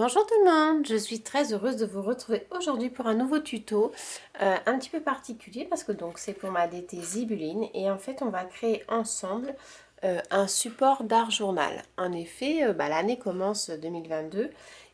Bonjour tout le monde, je suis très heureuse de vous retrouver aujourd'hui pour un nouveau tuto un petit peu particulier parce que donc c'est pour ma DT Zibuline et en fait on va créer ensemble un support d'art journal. En effet, l'année commence 2022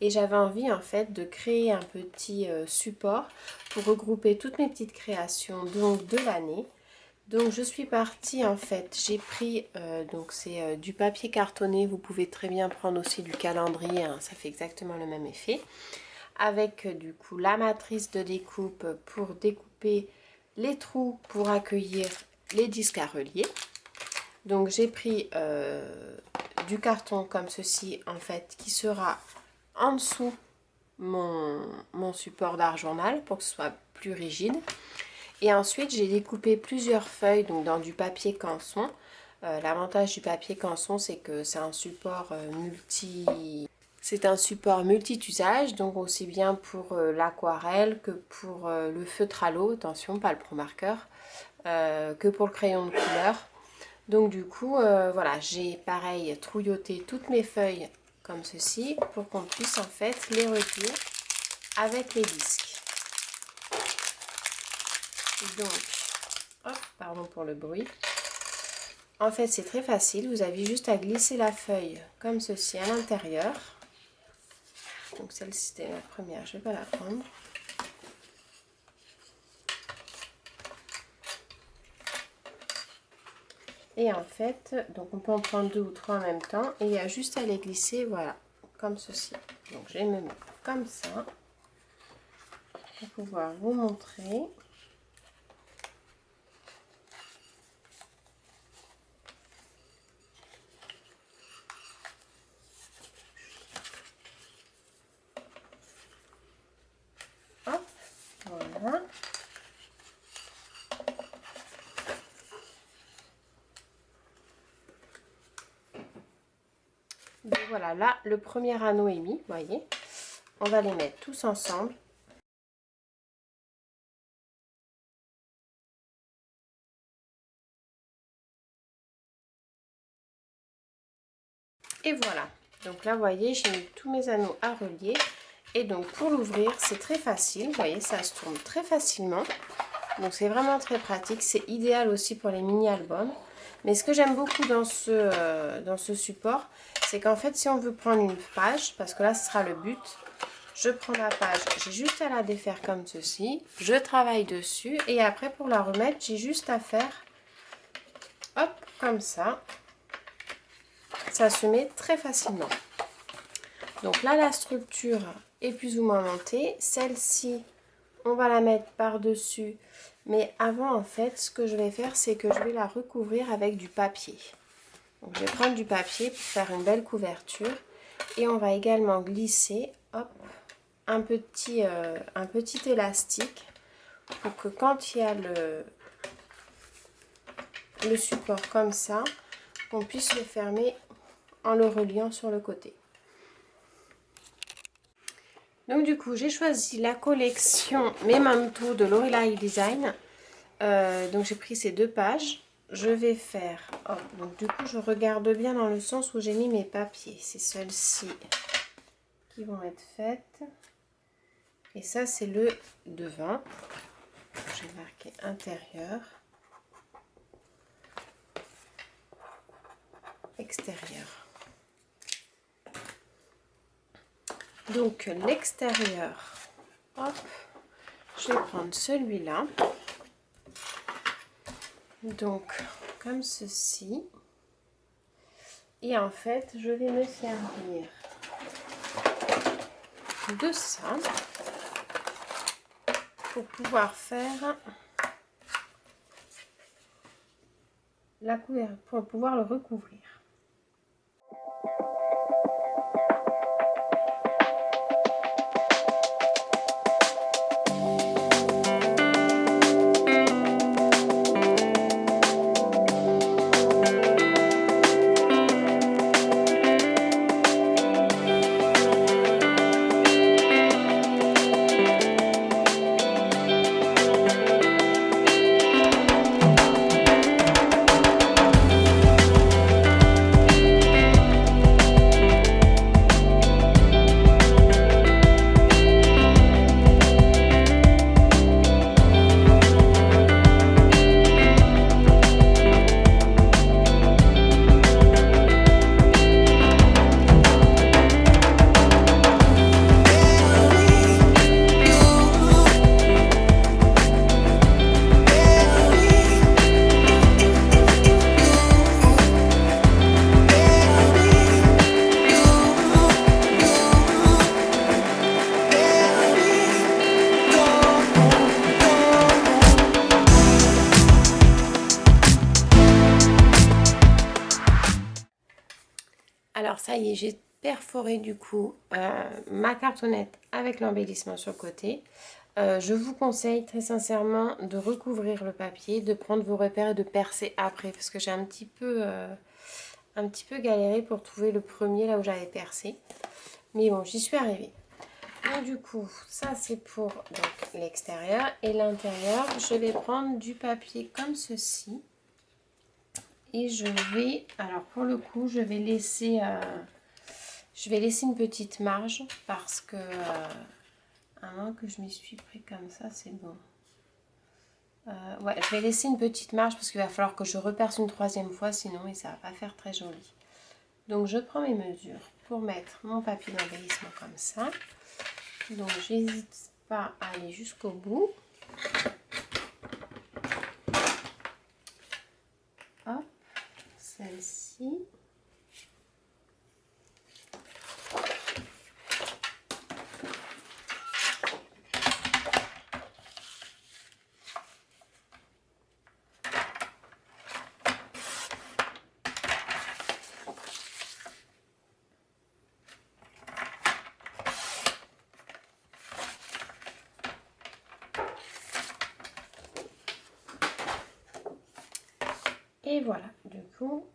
et j'avais envie en fait de créer un petit support pour regrouper toutes mes petites créations donc de l'année. Donc je suis partie en fait, j'ai pris donc c'est du papier cartonné, vous pouvez très bien prendre aussi du calendrier, hein, ça fait exactement le même effet. Avec du coup la matrice de découpe pour découper les trous pour accueillir les disques à relier. Donc j'ai pris du carton comme ceci en fait qui sera en dessous mon support d'art journal pour que ce soit plus rigide. Et ensuite, j'ai découpé plusieurs feuilles donc dans du papier canson. L'avantage du papier canson, c'est que c'est un support multi-usage, donc aussi bien pour l'aquarelle que pour le feutre à l'eau, attention, pas le pro marqueur, que pour le crayon de couleur. Donc du coup, voilà, j'ai pareil trouilloté toutes mes feuilles comme ceci pour qu'on puisse en fait les relier avec les disques. Donc, hop, pardon pour le bruit. En fait, c'est très facile. Vous avez juste à glisser la feuille comme ceci à l'intérieur. Donc, celle-ci, c'était la première. Je ne vais pas la prendre. Et en fait, donc on peut en prendre 2 ou 3 en même temps. Et il y a juste à les glisser, voilà, comme ceci. Donc, je vais me mettre comme ça pour pouvoir vous montrer. Hop, voilà. Donc voilà, là, le premier anneau est mis, vous voyez. On va les mettre tous ensemble. Et voilà, donc là vous voyez j'ai mis tous mes anneaux à relier et donc pour l'ouvrir c'est très facile, vous voyez ça se tourne très facilement, donc c'est vraiment très pratique, c'est idéal aussi pour les mini albums. Mais ce que j'aime beaucoup dans ce support, c'est qu'en fait si on veut prendre une page, parce que là ce sera le but, je prends ma page, j'ai juste à la défaire comme ceci, je travaille dessus et après pour la remettre j'ai juste à faire hop comme ça. Ça se met très facilement. Donc là, la structure est plus ou moins montée. Celle-ci, on va la mettre par-dessus. Mais avant, en fait, ce que je vais faire, c'est que je vais la recouvrir avec du papier. Donc, je vais prendre du papier pour faire une belle couverture. Et on va également glisser, hop, un petit élastique pour que quand il y a le support comme ça, on puisse le fermer en le reliant sur le côté. Donc du coup j'ai choisi la collection Memento de Lorelei Design. Donc j'ai pris ces 2 pages. Je vais faire, hop, donc du coup je regarde bien dans le sens où j'ai mis mes papiers. C'est celles-ci qui vont être faites. Et ça c'est le devant. J'ai marqué intérieur, extérieur. Donc l'extérieur, hop, je vais prendre celui-là. Donc comme ceci. Et en fait, je vais me servir de ça pour pouvoir faire la couverture, pour pouvoir le recouvrir. Alors ça y est, j'ai perforé du coup ma cartonnette avec l'embellissement sur le côté. Je vous conseille très sincèrement de recouvrir le papier, de prendre vos repères et de percer après parce que j'ai un petit peu galéré pour trouver le premier là où j'avais percé. Mais bon, j'y suis arrivée. Donc du coup, ça c'est pour l'extérieur et l'intérieur. Je vais prendre du papier comme ceci. Et je vais, alors pour le coup, je vais laisser une petite marge parce que, à moins que je m'y suis pris comme ça, c'est bon. Ouais, je vais laisser une petite marge parce qu'il va falloir que je reperce une troisième fois, sinon ça va pas faire très joli. Donc je prends mes mesures pour mettre mon papier d'embellissement comme ça. Donc j'hésite pas à aller jusqu'au bout. Hop, celle-ci. Et voilà, du coup,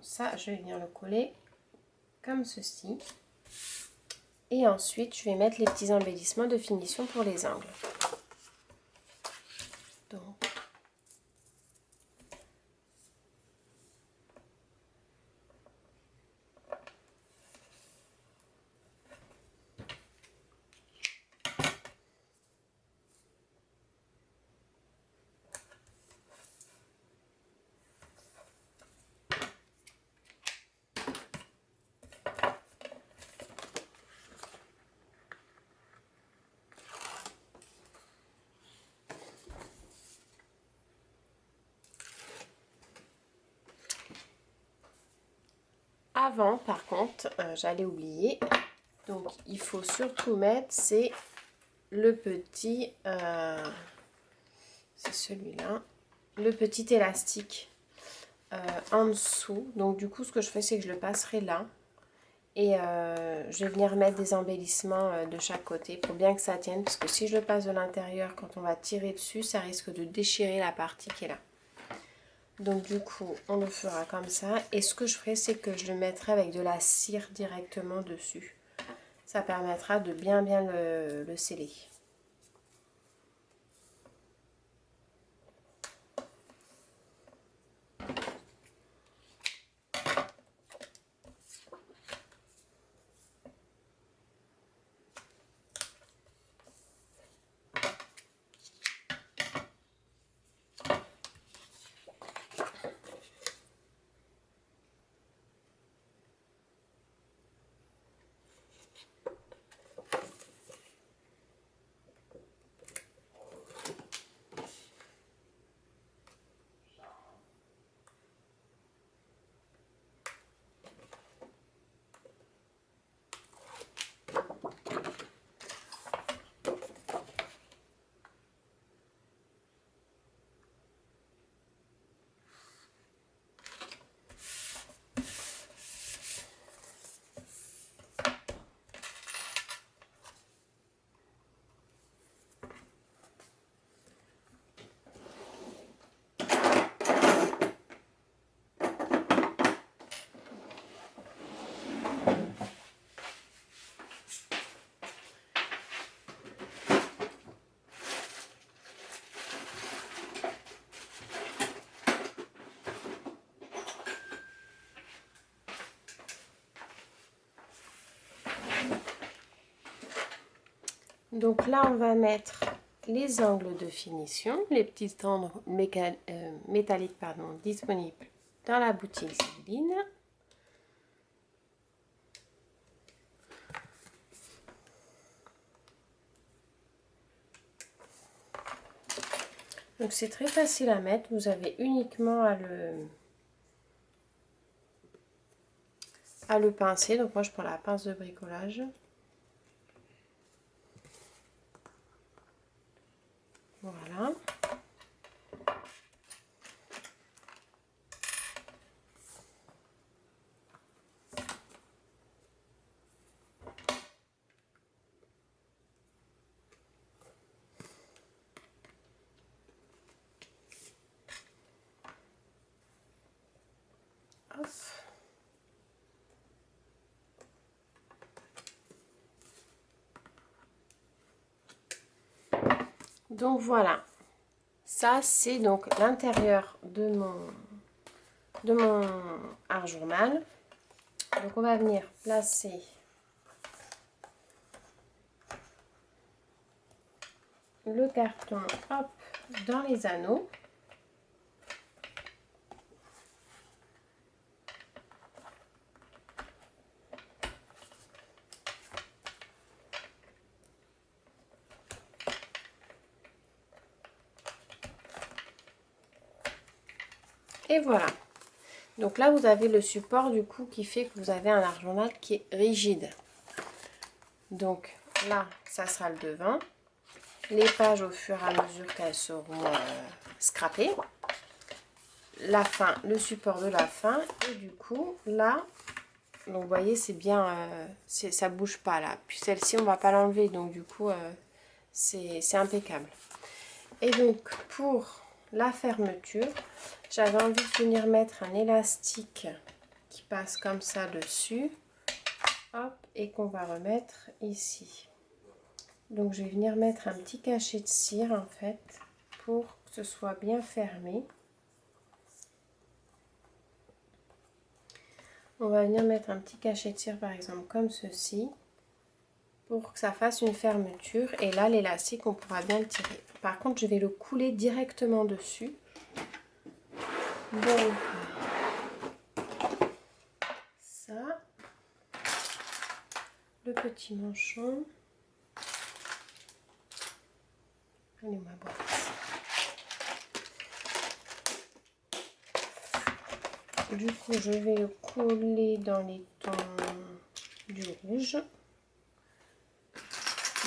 ça, je vais venir le coller comme ceci. Et ensuite, je vais mettre les petits embellissements de finition pour les angles. Donc, avant, par contre, j'allais oublier. Donc, il faut surtout mettre, c'est le petit, c'est celui-là, le petit élastique en dessous. Donc, du coup, ce que je fais, c'est que je le passerai là. Et je vais venir mettre des embellissements de chaque côté pour bien que ça tienne. Parce que si je le passe de l'intérieur, quand on va tirer dessus, ça risque de déchirer la partie qui est là. Donc du coup, on le fera comme ça. Et ce que je ferai, c'est que je le mettrai avec de la cire directement dessus. Ça permettra de bien le sceller. Donc là, on va mettre les angles de finition, les petits tendres métalliques disponibles dans la boutique Sibyline. Donc c'est très facile à mettre, vous avez uniquement à le pincer. Donc moi je prends la pince de bricolage. Voilà. Hop. Donc voilà, ça c'est donc l'intérieur de mon art journal. Donc on va venir placer le carton, hop, dans les anneaux. Et voilà. Donc là, vous avez le support du coup qui fait que vous avez un art journal qui est rigide. Donc là, ça sera le devant. Les pages au fur et à mesure qu'elles seront scrappées. La fin, le support de la fin. Et du coup, là, donc vous voyez, c'est bien, ça bouge pas là. Puis celle-ci, on va pas l'enlever. Donc du coup, c'est impeccable. Et donc, pour la fermeture, j'avais envie de venir mettre un élastique qui passe comme ça dessus. Hop, et qu'on va remettre ici. Donc, je vais venir mettre un petit cachet de cire, en fait, pour que ce soit bien fermé. On va venir mettre un petit cachet de cire, par exemple, comme ceci, pour que ça fasse une fermeture. Et là, l'élastique, on pourra bien le tirer. Par contre, je vais le couler directement dessus. Donc, ça, le petit manchon. Allez, ma boîte. Du coup, je vais le coller dans les tons du rouge.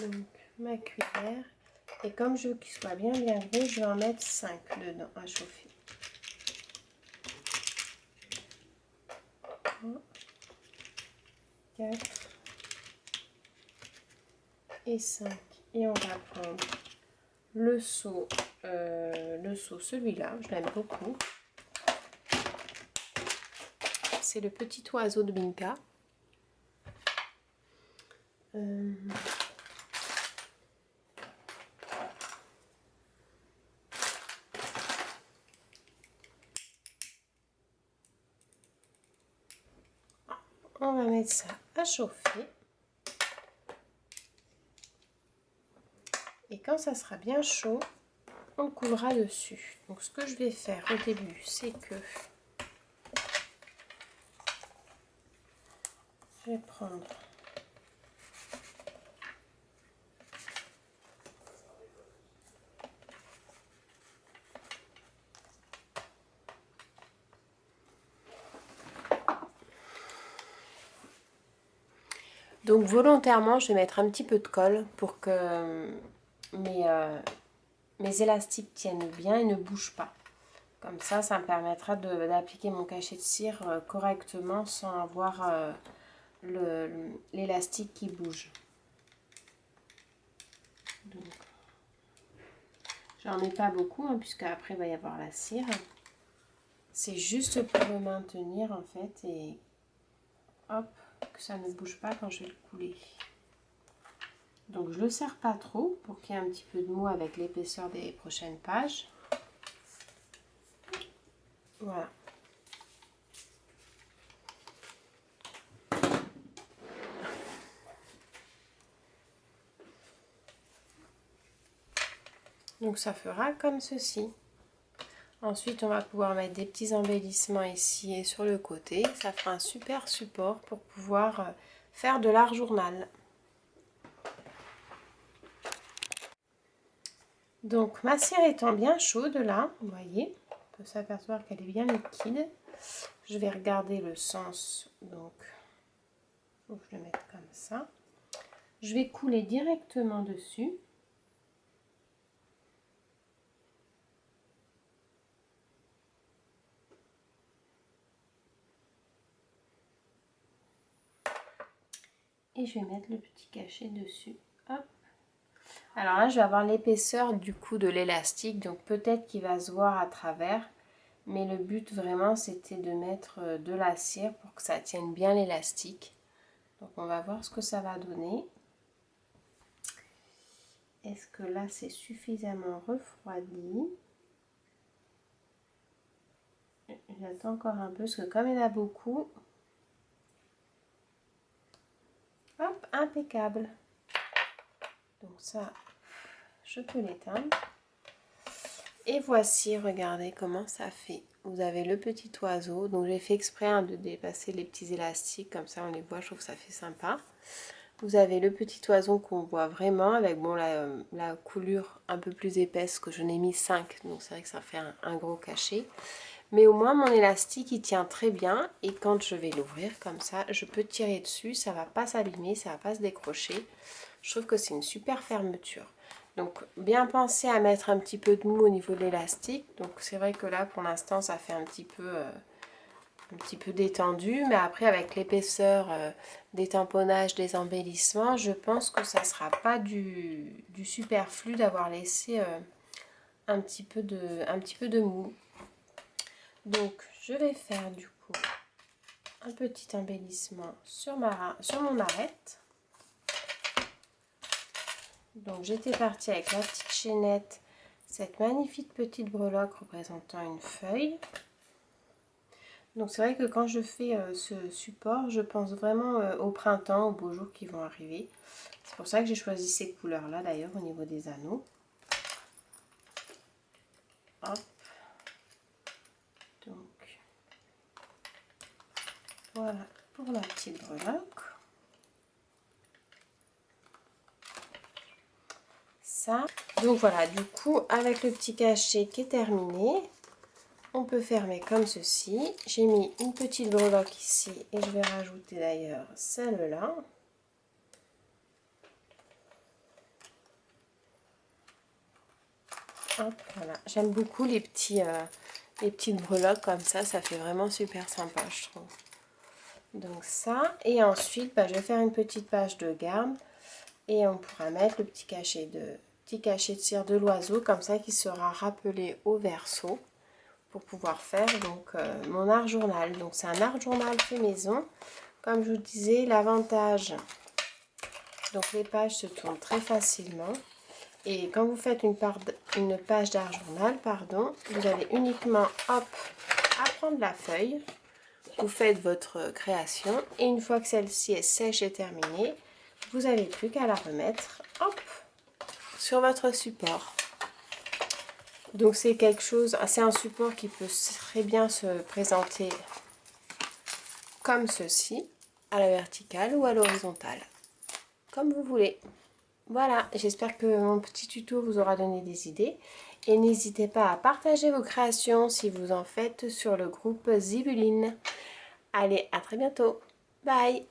Donc, ma cuillère. Et comme je veux qu'il soit bien gros, je vais en mettre 5 dedans à chauffer. 3, 4 et 5. Et on va prendre le seau celui-là, je l'aime beaucoup. C'est le petit oiseau de Binka. On va mettre ça à chauffer. Et quand ça sera bien chaud, on le coulera dessus. Donc ce que je vais faire au début, c'est que je vais prendre donc volontairement, je vais mettre un petit peu de colle pour que mes élastiques tiennent bien et ne bougent pas. Comme ça me permettra d'appliquer mon cachet de cire correctement sans avoir l'élastique qui bouge. J'en ai pas beaucoup, hein, puisque après il va y avoir la cire. C'est juste pour le maintenir en fait et hop, que ça ne bouge pas quand je vais le couler. Donc je le serre pas trop pour qu'il y ait un petit peu de mou avec l'épaisseur des prochaines pages. Voilà. Donc ça fera comme ceci. Ensuite, on va pouvoir mettre des petits embellissements ici et sur le côté. Ça fera un super support pour pouvoir faire de l'art journal. Donc ma cire étant bien chaude là, vous voyez, on peut s'apercevoir qu'elle est bien liquide. Je vais regarder le sens, donc il faut que je le mette comme ça. Je vais couler directement dessus. Et je vais mettre le petit cachet dessus. Hop. Alors là, je vais avoir l'épaisseur du coup de l'élastique, donc peut-être qu'il va se voir à travers. Mais le but vraiment c'était de mettre de la cire pour que ça tienne bien l'élastique. Donc on va voir ce que ça va donner. Est-ce que là c'est suffisamment refroidi? J'attends encore un peu parce que comme il y en a beaucoup, hop, impeccable. Donc ça, je peux l'éteindre. Et voici, regardez comment ça fait. Vous avez le petit oiseau. Donc j'ai fait exprès de dépasser les petits élastiques, comme ça on les voit, je trouve que ça fait sympa. Vous avez le petit oiseau qu'on voit vraiment avec bon, la coulure un peu plus épaisse que je n'ai mis 5. Donc c'est vrai que ça fait un gros cachet. Mais au moins mon élastique il tient très bien. Et quand je vais l'ouvrir comme ça, je peux tirer dessus. Ça ne va pas s'abîmer, ça ne va pas se décrocher. Je trouve que c'est une super fermeture. Donc bien penser à mettre un petit peu de mou au niveau de l'élastique. Donc c'est vrai que là pour l'instant ça fait un petit peu détendu, mais après avec l'épaisseur des tamponnages, des embellissements, je pense que ça ne sera pas du superflu d'avoir laissé un petit peu de mou. Donc je vais faire du coup un petit embellissement sur mon arête. Donc j'étais partie avec la petite chaînette, cette magnifique petite breloque représentant une feuille. Donc c'est vrai que quand je fais ce support, je pense vraiment au printemps, aux beaux jours qui vont arriver. C'est pour ça que j'ai choisi ces couleurs-là d'ailleurs au niveau des anneaux. Hop. Donc voilà pour la petite breloque. Ça. Donc voilà, du coup avec le petit cachet qui est terminé, on peut fermer comme ceci. J'ai mis une petite breloque ici et je vais rajouter d'ailleurs celle-là. Hop, voilà. J'aime beaucoup les petites breloques comme ça fait vraiment super sympa je trouve. Donc ça, et ensuite je vais faire une petite page de garde et on pourra mettre le petit cachet de cire de l'oiseau comme ça qui sera rappelé au verso pour pouvoir faire donc mon art journal. Donc c'est un art journal fait maison. Comme je vous disais, l'avantage, donc les pages se tournent très facilement. Et quand vous faites une page d'art journal, vous allez uniquement à prendre la feuille, vous faites votre création et une fois que celle-ci est sèche et terminée, vous n'avez plus qu'à la remettre sur votre support. Donc c'est c'est un support qui peut très bien se présenter comme ceci, à la verticale ou à l'horizontale, comme vous voulez. Voilà, j'espère que mon petit tuto vous aura donné des idées. Et n'hésitez pas à partager vos créations si vous en faites sur le groupe Zibuline. Allez, à très bientôt. Bye!